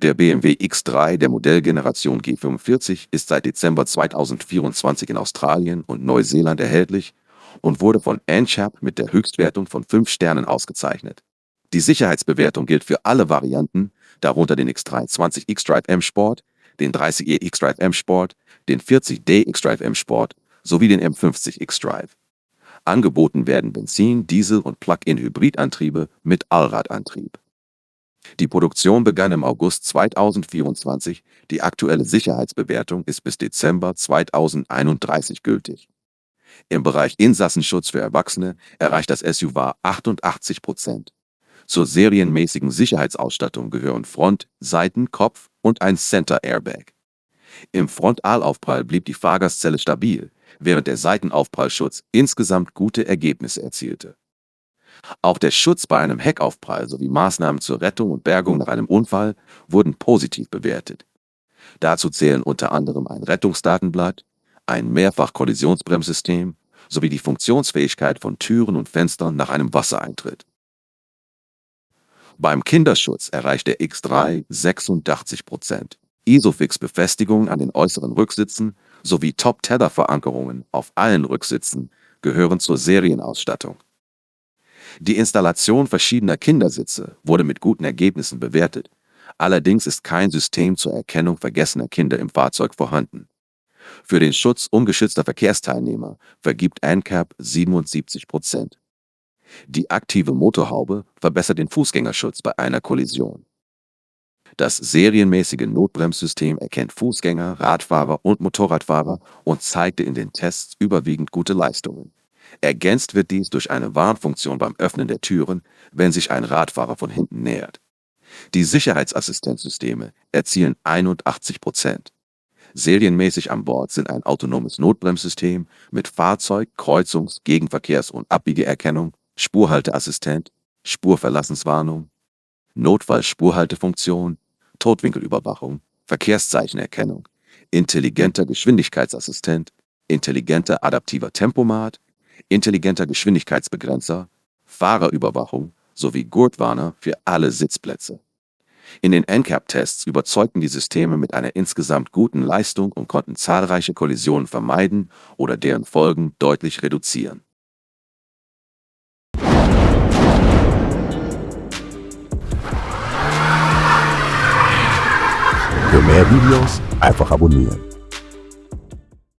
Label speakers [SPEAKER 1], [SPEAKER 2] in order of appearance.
[SPEAKER 1] Der BMW X3 der Modellgeneration G45 ist seit Dezember 2024 in Australien und Neuseeland erhältlich und wurde von NCAP mit der Höchstwertung von 5 Sternen ausgezeichnet. Die Sicherheitsbewertung gilt für alle Varianten, darunter den X3 20 xDrive M Sport, den 30e xDrive M Sport, den 40D xDrive M Sport sowie den M50 xDrive. Angeboten werden Benzin-, Diesel- und Plug-in-Hybridantriebe mit Allradantrieb. Die Produktion begann im August 2024, die aktuelle Sicherheitsbewertung ist bis Dezember 2031 gültig. Im Bereich Insassenschutz für Erwachsene erreicht das SUV 88%. Zur serienmäßigen Sicherheitsausstattung gehören Front-, Seiten-, Kopf- und ein Center-Airbag. Im Frontalaufprall blieb die Fahrgastzelle stabil, während der Seitenaufprallschutz insgesamt gute Ergebnisse erzielte. Auch der Schutz bei einem Heckaufprall sowie Maßnahmen zur Rettung und Bergung nach einem Unfall wurden positiv bewertet. Dazu zählen unter anderem ein Rettungsdatenblatt, ein Mehrfach-Kollisionsbremssystem sowie die Funktionsfähigkeit von Türen und Fenstern nach einem Wassereintritt. Beim Kinderschutz erreicht der X3 86%. Isofix-Befestigungen an den äußeren Rücksitzen sowie Top-Tether-Verankerungen auf allen Rücksitzen gehören zur Serienausstattung. Die Installation verschiedener Kindersitze wurde mit guten Ergebnissen bewertet. Allerdings ist kein System zur Erkennung vergessener Kinder im Fahrzeug vorhanden. Für den Schutz ungeschützter Verkehrsteilnehmer vergibt NCAP 77%. Die aktive Motorhaube verbessert den Fußgängerschutz bei einer Kollision. Das serienmäßige Notbremssystem erkennt Fußgänger, Radfahrer und Motorradfahrer und zeigte in den Tests überwiegend gute Leistungen. Ergänzt wird dies durch eine Warnfunktion beim Öffnen der Türen, wenn sich ein Radfahrer von hinten nähert. Die Sicherheitsassistenzsysteme erzielen 81%. Serienmäßig an Bord sind ein autonomes Notbremssystem mit Fahrzeug-, Kreuzungs-, Gegenverkehrs- und Abbiegeerkennung, Spurhalteassistent, Spurverlassenswarnung, Notfallspurhaltefunktion, Totwinkelüberwachung, Verkehrszeichenerkennung, intelligenter Geschwindigkeitsassistent, intelligenter adaptiver Tempomat, intelligenter Geschwindigkeitsbegrenzer, Fahrerüberwachung sowie Gurtwarner für alle Sitzplätze. In den NCAP-Tests überzeugten die Systeme mit einer insgesamt guten Leistung und konnten zahlreiche Kollisionen vermeiden oder deren Folgen deutlich reduzieren.
[SPEAKER 2] Für mehr Videos einfach abonnieren.